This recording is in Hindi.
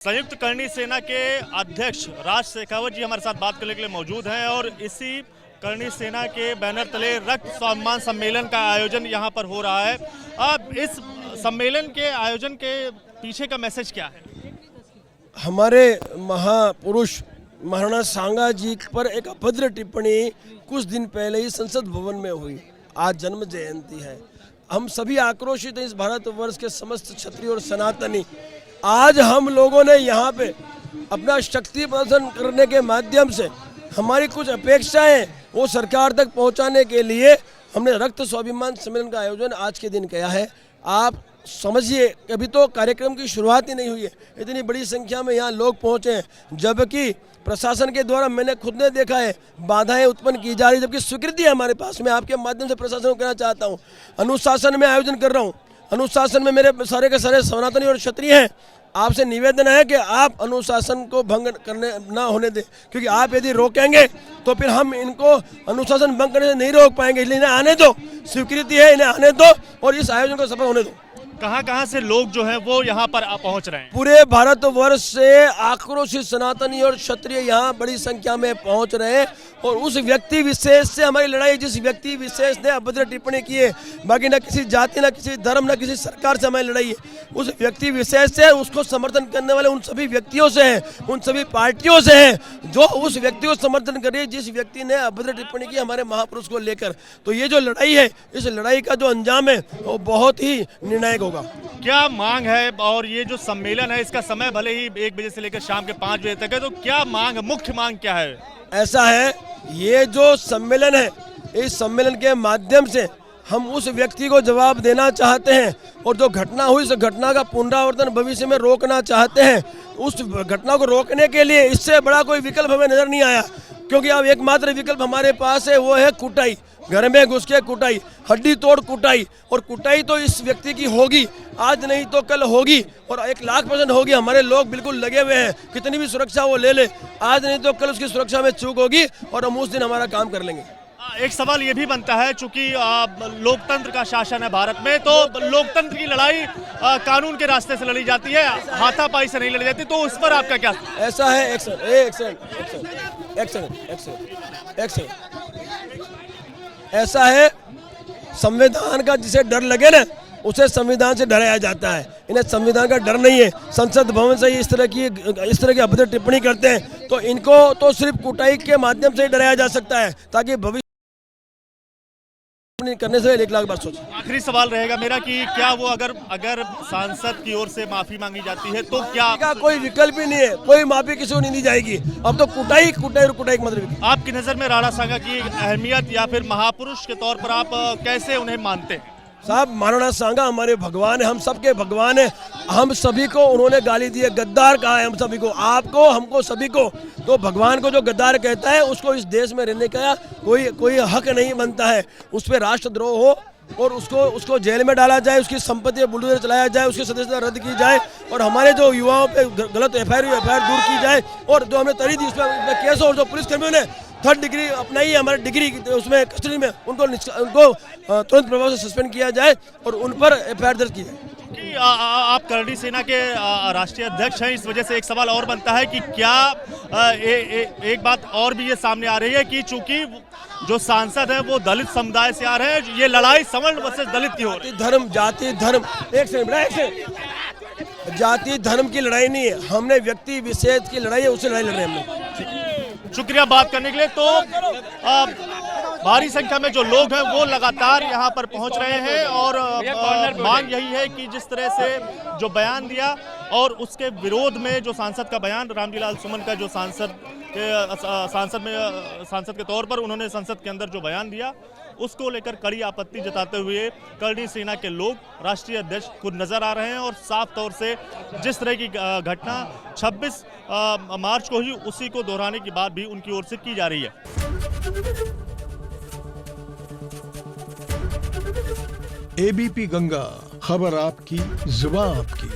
संयुक्त करनी सेना के अध्यक्ष राज शेखावत जी हमारे साथ बात करने के लिए मौजूद हैं और इसी करनी सेना के बैनर तले रक्त सम्मान सम्मेलन का आयोजन यहां पर हो रहा है। अब इस सम्मेलन के आयोजन के पीछे का मैसेज क्या है? हमारे महापुरुष महाराणा सांगा जी पर एक अभद्र टिप्पणी कुछ दिन पहले ही संसद भवन में हुई। आज जन्म जयंती है। हम सभी आक्रोशित हैं इस भारतवर्ष के समस्त क्षत्रिय और सनातनी। आज हम लोगों ने यहाँ पे अपना शक्ति प्रदर्शन करने के माध्यम से हमारी कुछ अपेक्षाएं वो सरकार तक पहुँचाने के लिए हमने रक्त स्वाभिमान सम्मेलन का आयोजन आज के दिन किया है। आप समझिए, अभी तो कार्यक्रम की शुरुआत ही नहीं हुई है, इतनी बड़ी संख्या में यहाँ लोग पहुँचे हैं, जबकि प्रशासन के द्वारा मैंने खुद ने देखा है बाधाएं उत्पन्न की जा रही, जबकि स्वीकृति है हमारे पास। मैं आपके माध्यम से प्रशासन को कहना चाहता हूँ, अनुशासन में आयोजन कर रहा हूँ। अनुशासन में मेरे सारे के सारे सनातनी और क्षत्रिय हैं। आपसे निवेदन है कि आप अनुशासन को भंग करने ना होने दें, क्योंकि आप यदि रोकेंगे तो फिर हम इनको अनुशासन भंग करने से नहीं रोक पाएंगे। इसलिए इन्हें आने दो, स्वीकृति है, इन्हें आने दो और इस आयोजन को सफल होने दो। कहाँ से लोग जो हैं वो यहाँ पर पहुँच रहे हैं? पूरे भारतवर्ष से आक्रोशित सनातनी और क्षत्रिय यहाँ बड़ी संख्या में पहुँच रहे हैं और उस व्यक्ति विशेष से हमारी लड़ाई, जिस व्यक्ति विशेष ने अभद्र टिप्पणी की है, बाकी न किसी जाति, न किसी धर्म, न किसी सरकार से हमारी लड़ाई है, उस व्यक्ति विशेष से, उसको समर्थन करने वाले उन सभी व्यक्तियों से है, उन सभी पार्टियों से है जो उस व्यक्ति को समर्थन कर रही है जिस व्यक्ति ने अभद्र टिप्पणी की हमारे महापुरुष को लेकर। तो ये जो लड़ाई है, इस लड़ाई का जो अंजाम है वो बहुत ही निर्णायक होगा। क्या मांग है? और ये जो सम्मेलन है इसका समय भले ही 1 बजे से लेकर शाम के 5 बजे तक है, तो क्या मांग है, मुख्य मांग क्या है? ऐसा है, ये जो सम्मेलन है, इस सम्मेलन के माध्यम से हम उस व्यक्ति को जवाब देना चाहते हैं और जो घटना हुई उस घटना का पुनरावर्तन भविष्य में रोकना चाहते हैं। उस घटना को रोकने के लिए इससे बड़ा कोई विकल्प हमें नजर नहीं आया, क्योंकि अब एकमात्र विकल्प हमारे पास है, वो है कुटाई। घर में घुस के कुटाई, हड्डी तोड़ कुटाई, और कुटाई तो इस व्यक्ति की होगी, आज नहीं तो कल होगी और 1,00,000% होगी। हमारे लोग बिल्कुल लगे हुए हैं, कितनी भी सुरक्षा वो ले ले, आज नहीं तो कल उसकी सुरक्षा में चूक होगी और हम उस दिन हमारा काम कर लेंगे। एक सवाल ये भी बनता है, चूंकि लोकतंत्र का शासन है भारत में, तो लोकतंत्र की लड़ाई कानून के रास्ते से लड़ी जाती है, हाथापाई से नहीं लड़ी जाती, तो उस पर आपका क्या? ऐसा है, ऐसा है, संविधान का जिसे डर लगे ना, उसे संविधान से डराया जाता है। इन्हें संविधान का डर नहीं है। संसद भवन से इस तरह की अभद्र टिप्पणी करते हैं तो इनको तो सिर्फ कुटाई के माध्यम से ही डराया जा सकता है, ताकि भविष्य करने से 1,00,000 बार सोचें। आखिरी सवाल रहेगा मेरा कि क्या वो अगर सांसद की ओर से माफी मांगी जाती है तो क्या? कोई विकल्प ही नहीं है, कोई माफी किसी को नहीं दी जाएगी। अब तो कुटाई मतलब। आपकी नजर में राणा सांगा की अहमियत या फिर महापुरुष के तौर पर आप कैसे उन्हें मानते हैं? साहब, महाराणा सांगा हमारे भगवान है, हम सबके भगवान है। हम सभी को उन्होंने गाली दी है, गद्दार कहा है हम सभी को, आपको, हमको, सभी को। तो भगवान को जो गद्दार कहता है उसको इस देश में रहने का कोई हक नहीं बनता है। उस पर राष्ट्रद्रोह हो और उसको जेल में डाला जाए, उसकी संपत्ति बुलडोजर चलाया जाए, उसकी सदस्यता रद्द की जाए और हमारे जो युवाओं पे गलत एफआईआर दूर की जाए और जो हमने तरी दी उसमें केस हो, और जो पुलिसकर्मियों ने 3rd डिग्री अपनाई है, हमारी डिग्री उसमें कस्टडी में, उनको तुरंत प्रभाव से सस्पेंड किया जाए और उन पर एफआईआर दर्ज की जाए। कि आप करनी सेना के राष्ट्रीय अध्यक्ष हैं, इस वजह से एक सवाल और बनता है कि क्या एक बात और भी ये सामने आ रही है कि चूंकि जो सांसद हैं वो दलित समुदाय से आ रहे हैं, ये लड़ाई सवर्ण वर्सेस दलित की हो रही है। धर्म, जाति, धर्म, जाति धर्म की लड़ाई नहीं है, हमने व्यक्ति विशेष की लड़ाई है, उससे लड़ाई लड़ रहे हैं हम लोग। शुक्रिया बात करने के लिए। तो भारी संख्या में जो लोग हैं वो लगातार यहाँ पर पहुँच रहे हैं और मांग यही है कि जिस तरह से जो बयान दिया और उसके विरोध में जो सांसद का बयान, रामजी सुमन का जो सांसद के तौर पर उन्होंने संसद के अंदर जो बयान दिया, उसको लेकर कड़ी आपत्ति जताते हुए करनी सेना के लोग, राष्ट्रीय अध्यक्ष खुद नजर आ रहे हैं और साफ तौर से जिस तरह की घटना 26 मार्च को ही उसी को दोहराने की बात भी उनकी ओर से की जा रही है। एबीपी गंगा, खबर आपकी, जुबान आपकी।